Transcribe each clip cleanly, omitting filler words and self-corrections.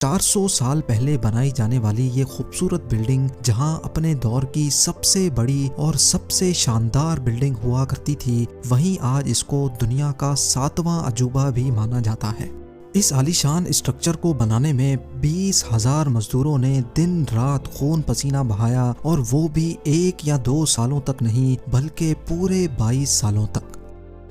400 साल पहले बनाई जाने वाली ये खूबसूरत बिल्डिंग, जहां अपने दौर की सबसे बड़ी और सबसे शानदार बिल्डिंग हुआ करती थी, वहीं आज इसको दुनिया का 7वां अजूबा भी माना जाता है। इस आलीशान स्ट्रक्चर को बनाने में 20,000 मजदूरों ने दिन रात खून पसीना बहाया, और वो भी 1 या 2 सालों तक नहीं बल्कि पूरे 22 सालों तक।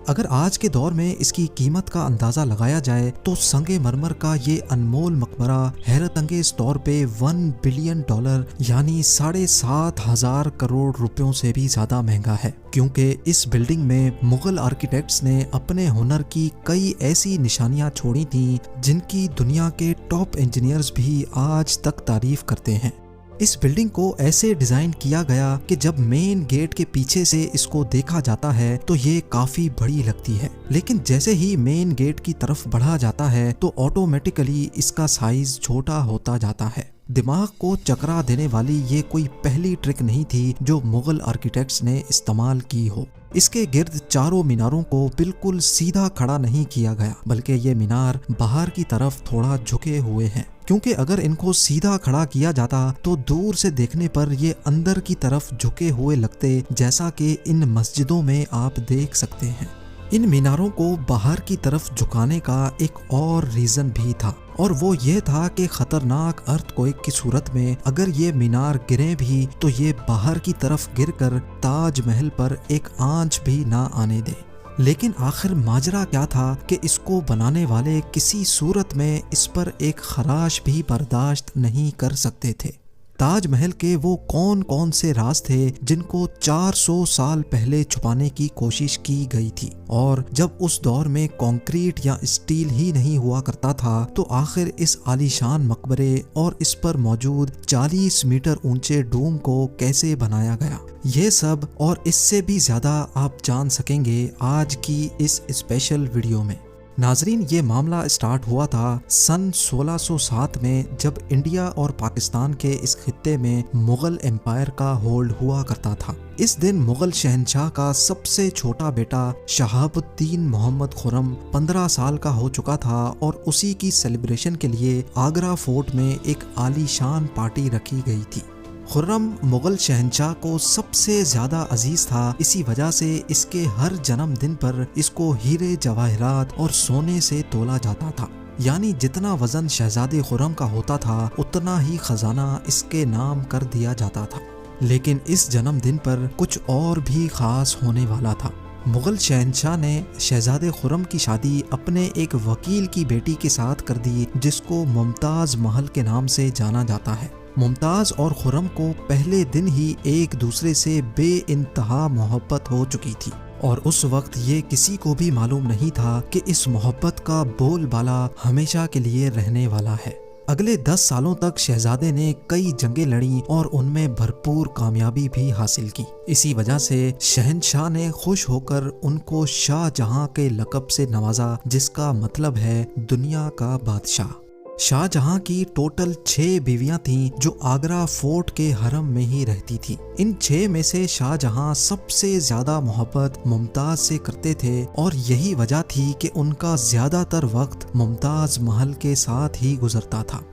अगर आज के दौर में इसकी कीमत का अंदाजा लगाया जाए तो संगे मरमर का ये अनमोल मकबरा हैरत अंगेज तौर पे $1 बिलियन यानी 7,500 करोड़ रुपयों से भी ज्यादा महंगा है, क्योंकि इस बिल्डिंग में मुगल आर्किटेक्ट्स ने अपने हुनर की कई ऐसी निशानियां छोड़ी थी जिनकी दुनिया के टॉप इंजीनियर्स भी आज तक तारीफ करते हैं। इस बिल्डिंग को ऐसे डिजाइन किया गया कि जब मेन गेट के पीछे से इसको देखा जाता है तो ये काफी बड़ी लगती है, लेकिन जैसे ही मेन गेट की तरफ बढ़ा जाता है तो ऑटोमेटिकली इसका साइज छोटा होता जाता है। दिमाग को चकरा देने वाली ये कोई पहली ट्रिक नहीं थी जो मुगल आर्किटेक्ट्स ने इस्तेमाल की हो। इसके गिर्द चारों मीनारों को बिल्कुल सीधा खड़ा नहीं किया गया, बल्कि ये मीनार बाहर की तरफ थोड़ा झुके हुए हैं, क्योंकि अगर इनको सीधा खड़ा किया जाता तो दूर से देखने पर ये अंदर की तरफ झुके हुए लगते, जैसा कि इन मस्जिदों में आप देख सकते हैं। इन मीनारों को बाहर की तरफ झुकाने का एक और रीजन भी था, और वो ये था कि खतरनाक अर्थक्वेक की सूरत में अगर ये मीनार गिरे भी तो ये बाहर की तरफ गिरकर ताजमहल पर एक आंच भी ना आने दे। लेकिन आखिर माजरा क्या था कि इसको बनाने वाले किसी सूरत में इस पर एक खराश भी बर्दाश्त नहीं कर सकते थे। ताजमहल के वो कौन कौन से राज थे जिनको 400 साल पहले छुपाने की कोशिश की गई थी, और जब उस दौर में कंक्रीट या स्टील ही नहीं हुआ करता था तो आखिर इस आलीशान मकबरे और इस पर मौजूद 40 मीटर ऊंचे डूम को कैसे बनाया गया, ये सब और इससे भी ज्यादा आप जान सकेंगे आज की इस स्पेशल वीडियो में। नाजरीन, ये मामला स्टार्ट हुआ था सन 1607 में, जब इंडिया और पाकिस्तान के इस खित्ते में मुगल एम्पायर का होल्ड हुआ करता था। इस दिन मुगल शहंशाह का सबसे छोटा बेटा शहाबुद्दीन मोहम्मद खुर्रम 15 साल का हो चुका था, और उसी की सेलिब्रेशन के लिए आगरा फोर्ट में एक आलीशान पार्टी रखी गई थी। खुर्रम मुगल शहंशाह को सबसे ज्यादा अजीज था, इसी वजह से इसके हर जन्मदिन पर इसको हीरे जवाहरात और सोने से तोला जाता था, यानी जितना वजन शहजादे खुर्रम का होता था उतना ही खजाना इसके नाम कर दिया जाता था। लेकिन इस जन्मदिन पर कुछ और भी खास होने वाला था। मुगल शहंशाह ने शहजादे खुर्रम की शादी अपने एक वकील की बेटी के साथ कर दी, जिसको मुमताज महल के नाम से जाना जाता है। मुमताज और खुर्रम को पहले दिन ही एक दूसरे से बेइंतहा मोहब्बत हो चुकी थी, और उस वक्त ये किसी को भी मालूम नहीं था कि इस मोहब्बत का बोलबाला हमेशा के लिए रहने वाला है। अगले 10 सालों तक शहजादे ने कई जंगें लड़ी और उनमें भरपूर कामयाबी भी हासिल की। इसी वजह से शहंशाह ने खुश होकर उनको शाहजहां के लक़ब से नवाजा, जिसका मतलब है दुनिया का बादशाह। शाहजहां की टोटल 6 बीवियां थीं जो आगरा फोर्ट के हरम में ही रहती थीं। इन 6 में से शाहजहां सबसे ज्यादा मोहब्बत मुमताज से करते थे, और यही वजह थी कि उनका ज्यादातर वक्त मुमताज महल के साथ ही गुजरता था।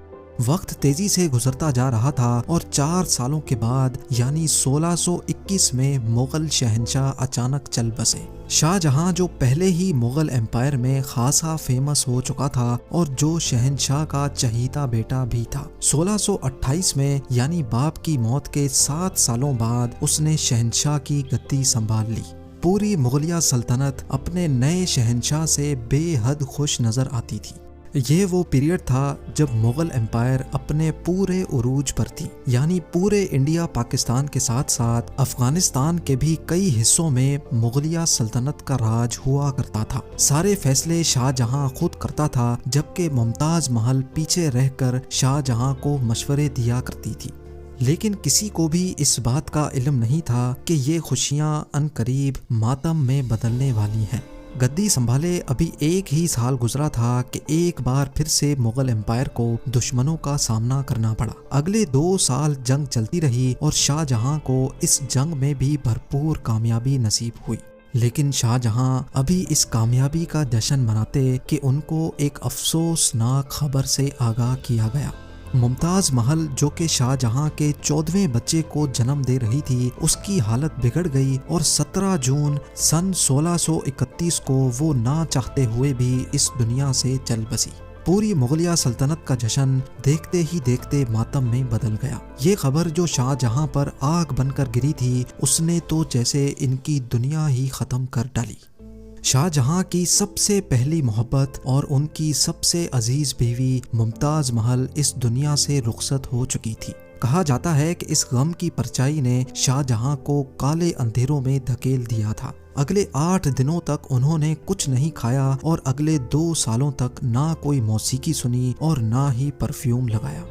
वक्त तेजी से गुजरता जा रहा था, और 4 सालों के बाद यानी 1621 में मुगल शहंशाह अचानक चल बसे। शाहजहां जो पहले ही मुगल एम्पायर में खासा फेमस हो चुका था और जो शहंशाह का चहीता बेटा भी था, 1628 में यानी बाप की मौत के 7 सालों बाद उसने शहंशाह की गद्दी संभाल ली। पूरी मुगलिया सल्तनत अपने नए शहंशाह से बेहद खुश नजर आती थी। ये वो पीरियड था जब मुगल एम्पायर अपने पूरे उरूज पर थी, यानी पूरे इंडिया पाकिस्तान के साथ साथ अफगानिस्तान के भी कई हिस्सों में मुगलिया सल्तनत का राज हुआ करता था। सारे फैसले शाहजहां खुद करता था, जबकि मुमताज महल पीछे रहकर शाहजहां को मशवरे दिया करती थी। लेकिन किसी को भी इस बात का इल्म नहीं था कि ये खुशियां अनकरीब मातम में बदलने वाली हैं। गद्दी संभाले अभी 1 ही साल गुजरा था कि एक बार फिर से मुगल एम्पायर को दुश्मनों का सामना करना पड़ा। अगले 2 साल जंग चलती रही और शाहजहां को इस जंग में भी भरपूर कामयाबी नसीब हुई। लेकिन शाहजहां अभी इस कामयाबी का जश्न मनाते कि उनको एक अफसोसनाक खबर से आगाह किया गया। मुमताज महल, जो कि शाहजहां के 14वें बच्चे को जन्म दे रही थी, उसकी हालत बिगड़ गई और 17 जून सन 1631 को वो ना चाहते हुए भी इस दुनिया से चल बसी। पूरी मुगलिया सल्तनत का जश्न देखते ही देखते मातम में बदल गया। ये खबर जो शाहजहां पर आग बनकर गिरी थी, उसने तो जैसे इनकी दुनिया ही खत्म कर डाली। शाहजहां की सबसे पहली मोहब्बत और उनकी सबसे अजीज बीवी मुमताज महल इस दुनिया से रुखसत हो चुकी थी। कहा जाता है कि इस गम की परछाई ने शाहजहां को काले अंधेरों में धकेल दिया था। अगले 8 दिनों तक उन्होंने कुछ नहीं खाया और अगले 2 सालों तक ना कोई मौसीकी सुनी और ना ही परफ्यूम लगाया।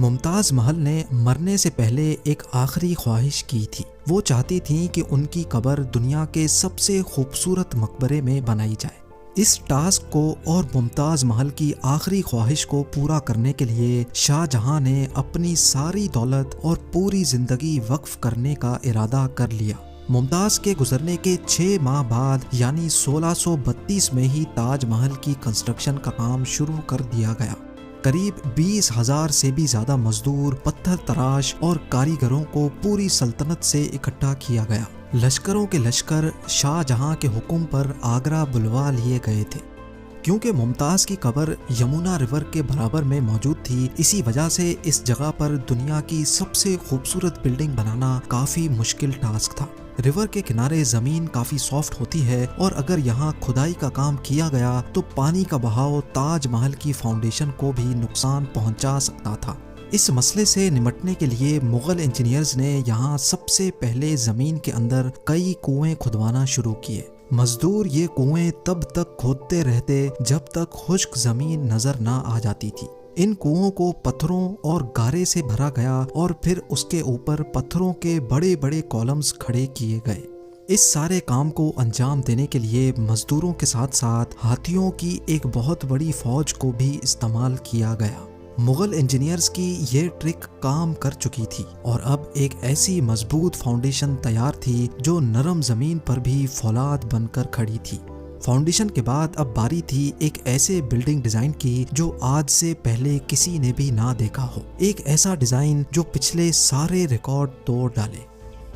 मुमताज महल ने मरने से पहले एक आखिरी ख्वाहिश की थी। वो चाहती थी कि उनकी कब्र दुनिया के सबसे खूबसूरत मकबरे में बनाई जाए। इस टास्क को और मुमताज महल की आखिरी ख्वाहिश को पूरा करने के लिए शाहजहां ने अपनी सारी दौलत और पूरी जिंदगी वक्फ करने का इरादा कर लिया। मुमताज के गुजरने के 6 माह बाद यानी 1632 में ही ताजमहल की कंस्ट्रक्शन का काम शुरू कर दिया गया। करीब 20,000 से भी ज्यादा मजदूर, पत्थर तराश और कारीगरों को पूरी सल्तनत से इकट्ठा किया गया। लश्करों के लश्कर शाहजहां के हुक्म पर आगरा बुलवा लिए गए थे। क्योंकि मुमताज की कब्र यमुना रिवर के बराबर में मौजूद थी, इसी वजह से इस जगह पर दुनिया की सबसे खूबसूरत बिल्डिंग बनाना काफी मुश्किल टास्क था। रिवर के किनारे जमीन काफी सॉफ्ट होती है और अगर यहाँ खुदाई का काम किया गया तो पानी का बहाव ताजमहल की फाउंडेशन को भी नुकसान पहुंचा सकता था। इस मसले से निपटने के लिए मुगल इंजीनियर्स ने यहाँ सबसे पहले जमीन के अंदर कई कुएं खुदवाना शुरू किए। मजदूर ये कुएं तब तक खोदते रहते जब तक खुश्क जमीन नजर ना आ जाती थी। इन कुओं को पत्थरों और गारे से भरा गया और फिर उसके ऊपर पत्थरों के बड़े बड़े कॉलम्स खड़े किए गए। इस सारे काम को अंजाम देने के लिए मजदूरों के साथ साथ हाथियों की एक बहुत बड़ी फौज को भी इस्तेमाल किया गया। मुगल इंजीनियर्स की ये ट्रिक काम कर चुकी थी और अब एक ऐसी मजबूत फाउंडेशन तैयार थी जो नरम जमीन पर भी फौलाद बनकर खड़ी थी। फाउंडेशन के बाद अब बारी थी एक ऐसे बिल्डिंग डिजाइन की जो आज से पहले किसी ने भी ना देखा हो। एक ऐसा डिजाइन जो पिछले सारे रिकॉर्ड तोड़ डाले।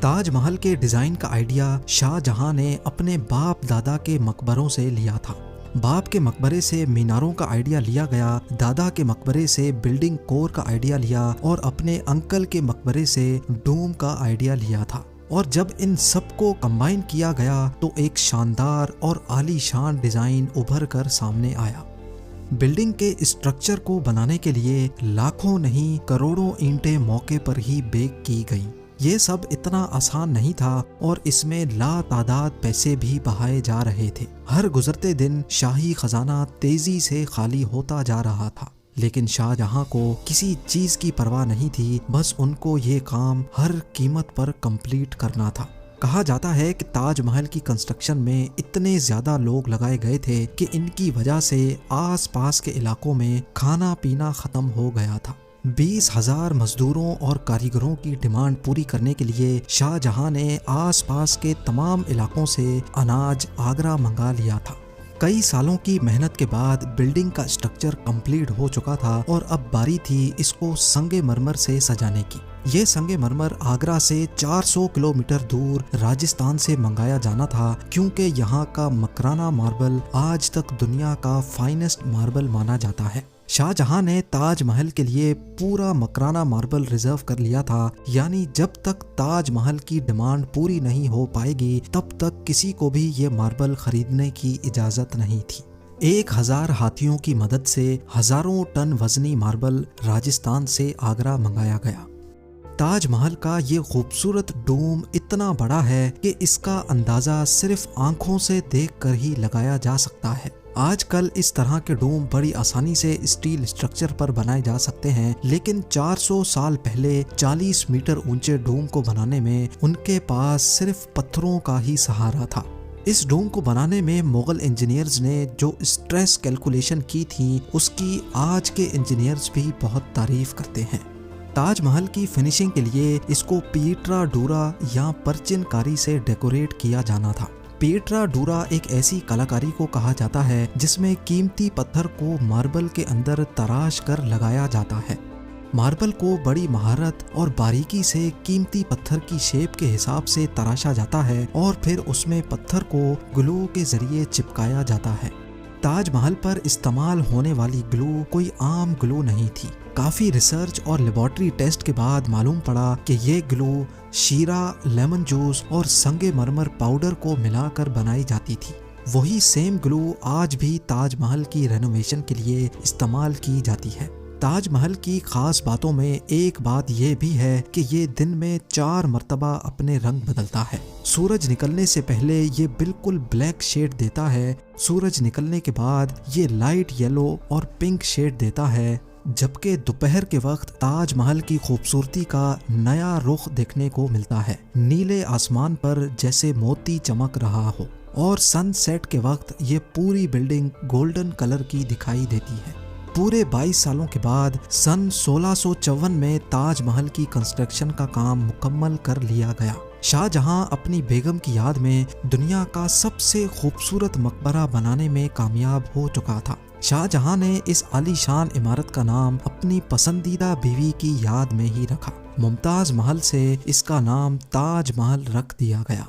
ताजमहल के डिजाइन का आइडिया शाहजहां ने अपने बाप दादा के मकबरों से लिया था। बाप के मकबरे से मीनारों का आइडिया लिया गया, दादा के मकबरे से बिल्डिंग कोर का आइडिया लिया और अपने अंकल के मकबरे से डोम का आइडिया लिया था। और जब इन सबको कंबाइन किया गया तो एक शानदार और आलीशान डिजाइन उभर कर सामने आया। बिल्डिंग के स्ट्रक्चर को बनाने के लिए लाखों नहीं करोड़ों ईंटें मौके पर ही बेक की गईं। ये सब इतना आसान नहीं था और इसमें लातादाद पैसे भी बहाए जा रहे थे। हर गुजरते दिन शाही खजाना तेजी से खाली होता जा रहा था, लेकिन शाहजहां को किसी चीज की परवाह नहीं थी। बस उनको ये काम हर कीमत पर कंप्लीट करना था। कहा जाता है कि ताजमहल की कंस्ट्रक्शन में इतने ज्यादा लोग लगाए गए थे कि इनकी वजह से आसपास के इलाकों में खाना पीना खत्म हो गया था। 20,000 मजदूरों और कारीगरों की डिमांड पूरी करने के लिए शाहजहां ने आसपास के तमाम इलाकों से अनाज आगरा मंगा लिया था। कई सालों की मेहनत के बाद बिल्डिंग का स्ट्रक्चर कंप्लीट हो चुका था और अब बारी थी इसको संगे मरमर से सजाने की। ये संगे मरमर आगरा से 400 किलोमीटर दूर राजस्थान से मंगाया जाना था, क्योंकि यहाँ का मकराना मार्बल आज तक दुनिया का फाइनेस्ट मार्बल माना जाता है। शाहजहां ने ताजमहल के लिए पूरा मकराना मार्बल रिजर्व कर लिया था, यानी जब तक ताजमहल की डिमांड पूरी नहीं हो पाएगी तब तक किसी को भी ये मार्बल खरीदने की इजाजत नहीं थी। 1000 हाथियों की मदद से हजारों टन वजनी मार्बल राजस्थान से आगरा मंगाया गया। ताजमहल का ये खूबसूरत डोम इतना बड़ा है कि इसका अंदाजा सिर्फ आंखों से देखकर ही लगाया जा सकता है। आजकल इस तरह के डोम बड़ी आसानी से स्टील स्ट्रक्चर पर बनाए जा सकते हैं, लेकिन 400 साल पहले 40 मीटर ऊंचे डोम को बनाने में उनके पास सिर्फ पत्थरों का ही सहारा था। इस डोम को बनाने में मुगल इंजीनियर्स ने जो स्ट्रेस कैलकुलेशन की थी उसकी आज के इंजीनियर्स भी बहुत तारीफ करते हैं। ताजमहल की फिनिशिंग के लिए इसको पीटरा डूरा या परचिनकारी से डेकोरेट किया जाना था। पेट्रा डूरा एक ऐसी कलाकारी को कहा जाता है जिसमें कीमती पत्थर को मार्बल के अंदर तराश कर लगाया जाता है। मार्बल को बड़ी महारत और बारीकी से कीमती पत्थर की शेप के हिसाब से तराशा जाता है और फिर उसमें पत्थर को ग्लू के जरिए चिपकाया जाता है। ताजमहल पर इस्तेमाल होने वाली ग्लू कोई आम ग्लू नहीं थी। काफी रिसर्च और लेबोरेटरी टेस्ट के बाद मालूम पड़ा कि ये ग्लू शीरा, लेमन जूस और संगमरमर पाउडर को मिलाकर बनाई जाती थी। वही सेम ग्लू आज भी ताजमहल की रेनोवेशन के लिए इस्तेमाल की जाती है। ताजमहल की खास बातों में एक बात यह भी है कि ये दिन में 4 मर्तबा अपने रंग बदलता है। सूरज निकलने से पहले ये बिल्कुल ब्लैक शेड देता है, सूरज निकलने के बाद ये लाइट येलो और पिंक शेड देता है, जबकि दोपहर के वक्त ताजमहल की खूबसूरती का नया रुख देखने को मिलता है। नीले आसमान पर जैसे मोती चमक रहा हो और सनसेट के वक्त ये पूरी बिल्डिंग गोल्डन कलर की दिखाई देती है। पूरे 22 सालों के बाद सन 1654 में ताजमहल की कंस्ट्रक्शन का काम मुकम्मल कर लिया गया। शाहजहां अपनी बेगम की याद में दुनिया का सबसे खूबसूरत मकबरा बनाने में कामयाब हो चुका था। शाहजहां ने इस आलीशान इमारत का नाम अपनी पसंदीदा बीवी की याद में ही रखा। मुमताज महल से इसका नाम ताजमहल रख दिया गया।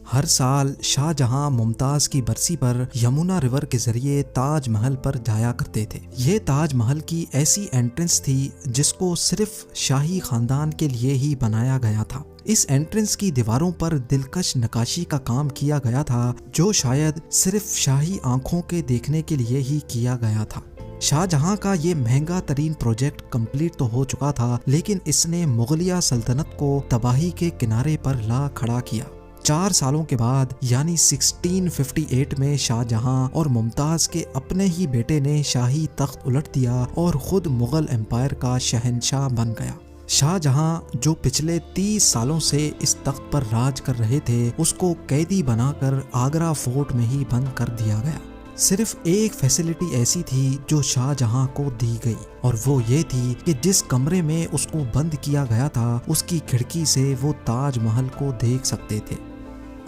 हर साल शाहजहां मुमताज की बरसी पर यमुना रिवर के जरिए ताजमहल पर जाया करते थे। ये ताजमहल की ऐसी एंट्रेंस थी जिसको सिर्फ शाही खानदान के लिए ही बनाया गया था। इस एंट्रेंस की दीवारों पर दिलकश नक्काशी का काम किया गया था जो शायद सिर्फ शाही आंखों के देखने के लिए ही किया गया था। शाहजहां का ये महंगा तरीन प्रोजेक्ट कंप्लीट तो हो चुका था, लेकिन इसने मुगलिया सल्तनत को तबाही के किनारे पर ला खड़ा किया। 4 सालों के बाद यानी 1658 में शाहजहां और मुमताज के अपने ही बेटे ने शाही तख्त उलट दिया और खुद मुगल एम्पायर का शहंशाह बन गया। शाहजहां जो पिछले 30 सालों से इस तख्त पर राज कर रहे थे, उसको कैदी बनाकर आगरा फोर्ट में ही बंद कर दिया गया। सिर्फ एक फैसिलिटी ऐसी थी जो शाहजहां को दी गई और वो ये थी कि जिस कमरे में उसको बंद किया गया था उसकी खिड़की से वो ताजमहल को देख सकते थे।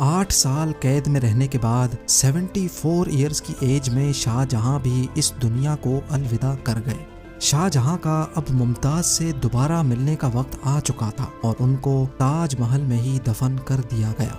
8 साल कैद में रहने के बाद 74 ईयर्स की एज में शाहजहां भी इस दुनिया को अलविदा कर गए। शाहजहां का अब मुमताज से दोबारा मिलने का वक्त आ चुका था और उनको ताजमहल में ही दफन कर दिया गया।